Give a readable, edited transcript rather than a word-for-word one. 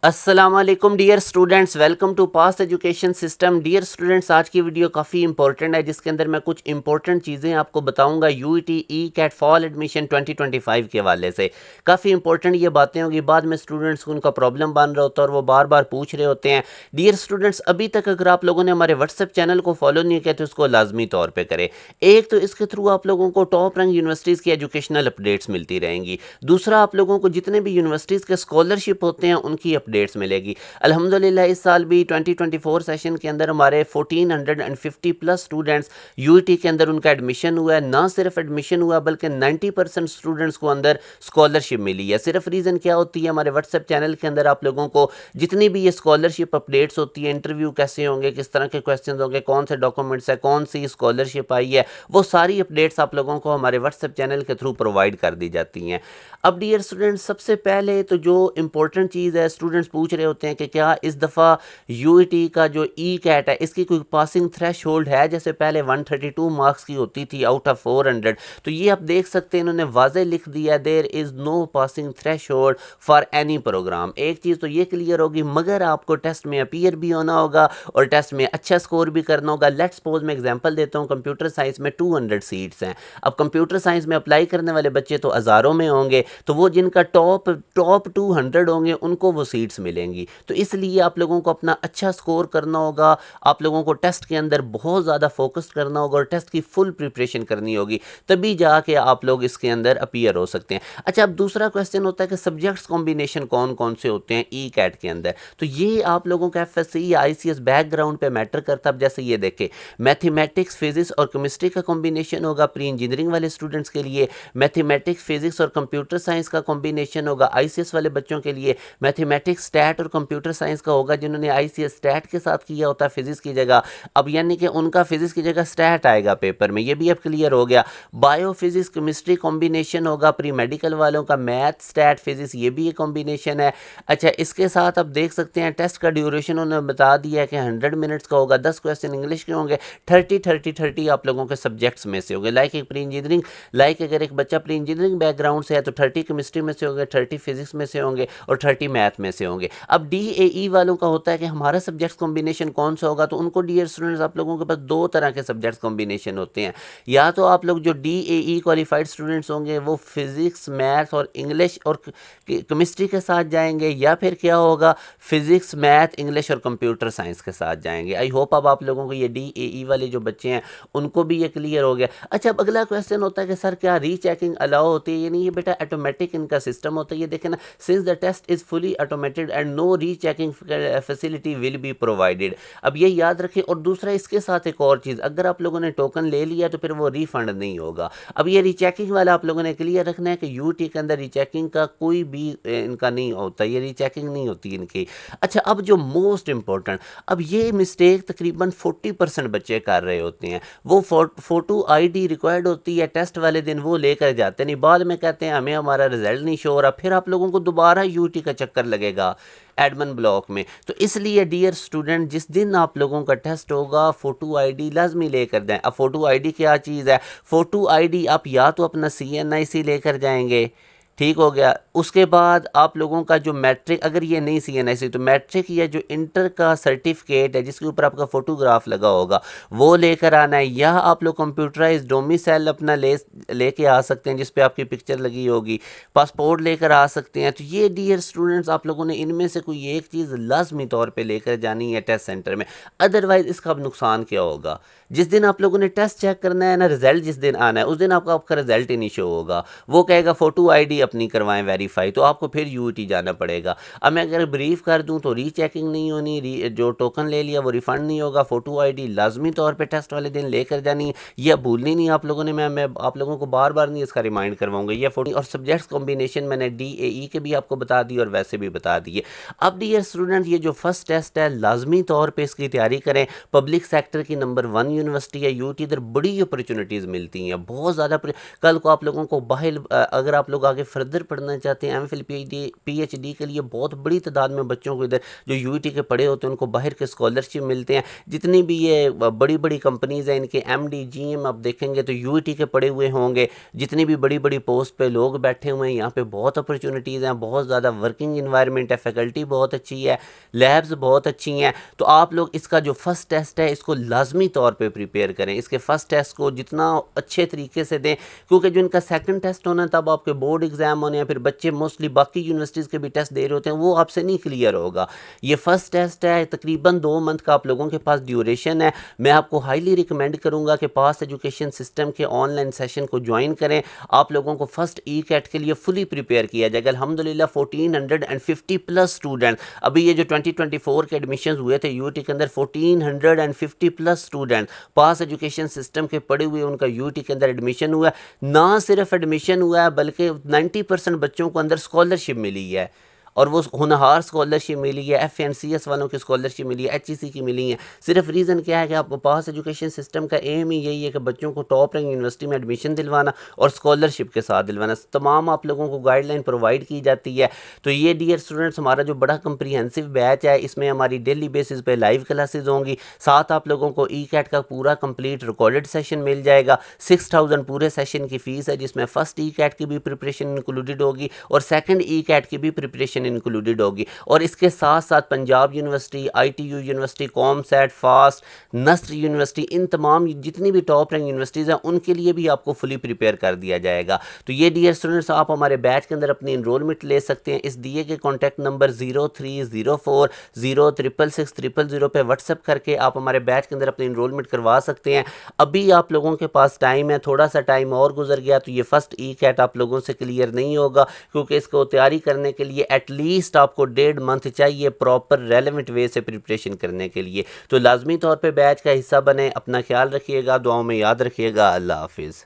अस्सलामुअलैकुम dear students, welcome to Pass Education System. Dear students, आज की वीडियो काफ़ी इंपॉर्टेंट है जिसके अंदर मैं कुछ इंपॉर्टेंट चीज़ें आपको बताऊंगा UET E CAT fall admission 2025 के हवाले से। काफ़ी इंपॉर्टेंट ये बातें होंगी, बाद में स्टूडेंट्स को उनका प्रॉब्लम बन रहा होता है और वो बार बार पूछ रहे होते हैं। डियर स्टूडेंट्स, अभी तक अगर आप लोगों ने हमारे व्हाट्सएप चैनल को फॉलो नहीं किया तो उसको लाजमी तौर पर करें। एक तो इसके थ्रू आप लोगों को टॉप रैंक यूनिवर्सिटीज़ की एजुकेशनल अपडेट्स मिलती रहेंगी। दूसरा, आप लोगों को जितने भी यूनिवर्सिटीज़ के स्कॉलरशिप होते हैं उनकी अपडेट्स मिलेगी। अल्हम्दुलिल्लाह इस साल भी 2024 सेशन के अंदर हमारे 1450 प्लस स्टूडेंट्स यूईटी के अंदर उनका एडमिशन हुआ है। ना सिर्फ एडमिशन हुआ बल्कि 90% स्टूडेंट्स को अंदर स्कॉलरशिप मिली है। सिर्फ रीज़न क्या होती है, हमारे व्हाट्सएप चैनल के अंदर आप लोगों को जितनी भी ये स्कॉलरशिप अपडेट्स होती है, इंटरव्यू कैसे होंगे, किस तरह के क्वेश्चन होंगे, कौन से डॉक्यूमेंट्स है, कौन सी स्कॉलरशिप आई है, वो सारी अपडेट्स आप लोगों को हमारे व्हाट्सएप चैनल के थ्रू प्रोवाइड कर दी जाती हैं। अब डियर स्टूडेंट्स, सबसे पहले तो जो इम्पोर्टेंट चीज़ है, स्टूडेंट्स पूछ रहे होते हैं कि क्या इस दफ़ा यूईटी का जो ई कैट है इसकी कोई पासिंग थ्रेश होल्ड है, जैसे पहले 132 मार्क्स की होती थी आउट ऑफ 400। तो ये आप देख सकते हैं, इन्होंने वाजे लिख दिया है, there is no passing threshold for any programme. एक चीज़ तो ये क्लियर होगी, मगर आपको टेस्ट में अपीयर भी होना होगा और टेस्ट में अच्छा स्कोर भी करना होगा। लेट्स सपोज मैं एग्जाम्पल देता हूँ, कंप्यूटर साइंस में 200 सीट्स हैं। अब कंप्यूटर साइंस में अप्लाई करने वाले बच्चे तो हज़ारों में होंगे, तो वो जिनका टॉप टॉप 200 होंगे उनको वो सीट्स मिलेंगी। तो इसलिए आप लोगों को अपना अच्छा स्कोर करना होगा, आप लोगों को टेस्ट के अंदर बहुत ज़्यादा फोकस करना होगा और टेस्ट की फुल प्रिपरेशन करनी होगी, तभी जाके आप लोग इसके अंदर अपीयर हो सकते हैं। अच्छा, अब दूसरा क्वेश्चन होता है कि सब्जेक्ट्स कॉम्बिनेशन कौन कौन से होते हैं ई कैट के अंदर। तो ये आप लोगों का एफएससी या आईसीएस बैकग्राउंड पे मैटर करता है। अब जैसे ये देखें, मैथमेटिक्स, फिजिक्स और केमिस्ट्री का कॉम्बिनेशन होगा प्री इंजीनियरिंग वाले स्टूडेंट्स के लिए, मैथमेटिक्स, फिजिक्स और कंप्यूटर साइंस का कॉम्बिनेशन होगा आईसीएस वाले बच्चों के लिए, मैथमेटिक्स, स्टैट और कंप्यूटर साइंस का होगा जिन्होंने आईसीएस स्टैट के साथ किया होता है फिजिक्स की जगह। अब यानी कि उनका फिजिक्स की जगह स्टैट आएगा पेपर में, ये भी अब क्लियर हो गया। बायो फिजिक्स केमिस्ट्री कॉम्बिनेशन होगा प्री मेडिकल वालों का, मैथ स्टैट फिजिक्स, ये भी एक कॉम्बिनेशन है। अच्छा, इसके साथ आप देख सकते हैं टेस्ट का ड्यूरेशन उन्होंने बता दिया है कि 100 मिनट्स का होगा, 10 क्वेश्चन इंग्लिश के होंगे, 30 आप लोगों के सब्जेक्ट्स में से होंगे। लाइक एक प्री इंजीनियरिंग, लाइक अगर एक बच्चा प्री इंजीनियरिंग बैकग्राउंड से है तो 30 केमिस्ट्री में से होंगे, 30 फिजिक्स में से होंगे और 30 मैथ में से होंगे। अब डीएई वालों का होता है कि हमारा सब्जेक्ट कॉम्बिनेशन कौन सा होगा, तो उनको डियर स्टूडेंट्स आप लोगों के पास दो तरह के सब्जेक्ट कॉम्बिनेशन होते हैं। या तो आप लोग जो डीएई क्वालिफाइड स्टूडेंट्स होंगे वो फिजिक्स, मैथ और इंग्लिश और केमिस्ट्री के साथ जाएंगे, या फिर क्या होगा, फिजिक्स, मैथ, इंग्लिश और कंप्यूटर साइंस के साथ जाएंगे। आई होप अब आप लोगों को ये डीएई वाले जो बच्चे हैं उनको भी ये क्लियर हो गया। अच्छा, अब अगला क्वेश्चन होता है कि सर क्या रीचेकिंग अलाउ होती है? ये नहीं, ये बेटा ऑटोमेटिक इनका सिस्टम होता है। ये देखें ना, since the test is fully automated and no rechecking facility will be provided. अब ये याद रखें। और दूसरा इसके साथ एक और चीज़, अगर आप लोगों ने टोकन ले लिया तो फिर वो रिफंड नहीं होगा। अब ये रीचेकिंग वाला आप लोगों ने क्लियर रखना है कि यूटी के अंदर रीचेकिंग का कोई भी इनका नहीं होता, ये रीचेकिंग नहीं होती इनकी। अच्छा, अब जो मोस्ट इंपॉर्टेंट, अब ये मिस्टेक तकरीबन 40% बच्चे कर रहे होते हैं। वो फोटो आईडी रिक्वायर्ड होती है टेस्ट वाले दिन, वो लेकर जाते नहीं, बाद में कहते हैं हमें हमारा रिजल्ट नहीं शो हो रहा, फिर आप लोगों को दोबारा यूटी का चक्कर लगेगा एडमिन ब्लॉक में। तो इसलिए डियर स्टूडेंट, जिस दिन आप लोगों का टेस्ट होगा फोटो आईडी लाजमी लेकर जाएं। अब फोटो आईडी क्या चीज़ है? फोटो आईडी आप या तो अपना सीएनआईसी लेकर जाएंगे, ठीक हो गया। उसके बाद आप लोगों का जो मैट्रिक, अगर ये नहीं सीएनआईसी तो मैट्रिक या जो इंटर का सर्टिफिकेट है जिसके ऊपर आपका फोटोग्राफ लगा होगा वो लेकर आना है, या आप लोग कंप्यूटराइज डोमिसाइल अपना लेके आ सकते हैं जिस पे आपकी पिक्चर लगी होगी, पासपोर्ट लेकर आ सकते हैं। तो ये डियर स्टूडेंट्स आप लोगों ने इनमें से कोई एक चीज़ लाजमी तौर पे लेकर जानी है टेस्ट सेंटर में, अदरवाइज़ इसका अब नुकसान क्या होगा? जिस दिन आप लोगों ने टेस्ट चेक करना है ना, रिजल्ट जिस दिन आना है उस दिन आपका रिजल्ट ही नहीं शो होगा। वो कहेगा फोटो आईडी अपनी करवाएं वेरीफाई, तो आपको फिर यूटी जाना पड़ेगा। अब मैं अगर ब्रीफ कर दूं तो रीचेकिंग नहीं होनी, जो टोकन ले लिया वो रिफंड नहीं होगा, फोटो आईडी लाजमी तौर पे टेस्ट वाले दिन लेकर जानी है, यह भूलनी नहीं आप लोगों ने। मैं आप लोगों को बार बार नहीं इसका रिमाइंड करवाऊंगा। ये फोटो और सब्जेक्ट्स कॉम्बिनेशन मैंने डीएई के भी आपको बता दी और वैसे भी बता दिए। अब डियर स्टूडेंट, ये जो फर्स्ट टेस्ट है लाजमी तौर पर इसकी तैयारी करें। पब्लिक सेक्टर की नंबर 1 यूनिवर्सिटी है यूटी, इधर बड़ी अपॉर्चुनिटीज़ मिलती हैं बहुत ज़्यादा। कल को आप लोगों को बाहर अगर आप लोग आगे फर्दर पढ़ना चाहते हैं, एमफिल पीएचडी के लिए बहुत बड़ी तादाद में बच्चों को इधर जो यूईटी के पढ़े होते हैं उनको बाहर के स्कॉलरशिप मिलते हैं। जितनी भी ये बड़ी बड़ी कंपनीज़ हैं इनके एमडी जीएम आप देखेंगे तो यूईटी के पढ़े हुए होंगे। जितनी भी बड़ी बड़ी पोस्ट पे लोग बैठे हुए हैं, यहाँ पे बहुत अपॉर्चुनिटीज़ हैं, बहुत ज़्यादा वर्किंग इन्वायरमेंट है, फैकल्टी बहुत अच्छी है, लैब्स बहुत अच्छी हैं। तो आप लोग इसका जो फर्स्ट टेस्ट है इसको लाजमी तौर पे प्रिपेयर करें। इसके फर्स्ट टेस्ट को जितना अच्छे तरीके से दें, क्योंकि जो इनका सेकंड टेस्ट होना है तब आपके बोर्ड एग्जाम होने हैं, फिर बच्चे मोस्टली बाकी यूनिवर्सिटीज़ के भी टेस्ट दे रहे होते हैं, वो आपसे नहीं क्लियर होगा। ये फर्स्ट टेस्ट है, तकरीबन 2 मंथ का आप लोगों के पास ड्यूरेशन है। मैं आपको हाईली रिकमेंड करूंगा कि पास एजुकेशन सिस्टम के ऑनलाइन सेशन को ज्वाइन करें। आप लोगों को फर्स्ट ई कैट के लिए फुली प्रिपेयर किया जाएगा। अल्हम्दुलिल्लाह 1450 प्लस स्टूडेंट, अभी ये जो 2024 के एडमिशन हुए थे यूटी के अंदर 1450 प्लस स्टूडेंट पास एजुकेशन सिस्टम के पढ़े हुए उनका यूटी के अंदर एडमिशन हुआ है। ना सिर्फ एडमिशन हुआ है बल्कि 90% बच्चों को अंदर स्कॉलरशिप मिली है, और वो होनहार स्कॉलरशिप मिली है, एफएनसीएस वालों की स्कॉलरशिप मिली है, एचईसी की मिली है। सिर्फ रीज़न क्या है कि आपको पास एजुकेशन सिस्टम का एम ही यही है कि बच्चों को टॉप रैंक यूनिवर्सिटी में एडमिशन दिलवाना और स्कॉलरशिप के साथ दिलवाना। तमाम आप लोगों को गाइडलाइन प्रोवाइड की जाती है। तो ये डियर स्टूडेंट्स हमारा जो बड़ा कंप्रीहेंसिव बैच है, इसमें हमारी डेली बेसिस पे लाइव क्लासेज होंगी, साथ आप लोगों को ई कैट का पूरा कंप्लीट रिकॉर्डेड सेशन मिल जाएगा। 6000 पूरे सेशन की फ़ीस है, जिसमें फर्स्ट ई कैट की भी प्रिपरेशन इंक्लूडेड होगी और सेकंड ई कैट की भी प्रिपरेशन इंक्लूडेड होगी। और इसके साथ साथ Punjab university, ITU university, COMSATS, FAST, नस्र यूनिवर्सिटी, इन तमाम जितनी भी टॉप रैंक यूनिवर्सिटीज़ हैं उनके लिए भी आपको फुली प्रिपेयर कर दिया जाएगा। तो ये डियर स्टूडेंट्स आप हमारे बैच के अंदर अपनी इनरोलमेंट ले सकते हैं। इस दिए के कॉन्टैक्ट नंबर 0304066600 पे व्हाट्सएप करके आप हमारे बैच के अंदर अपनी इनरोलमेंट करवा सकते हैं। अभी आप लोगों के पास टाइम है, थोड़ा सा टाइम और गुजर गया तो ये फर्स्ट ई कैट आप लोगों से क्लियर नहीं होगा, क्योंकि इसको तैयारी करने के लिए एटलीस्ट आपको 1.5 मंथ चाहिए प्रॉपर रेलेवेंट वे से प्रिपरेशन करने के लिए। तो लाजमी तौर पे बैच का हिस्सा बने। अपना ख्याल रखिएगा, दुआओं में याद रखिएगा। अल्लाह हाफिज़।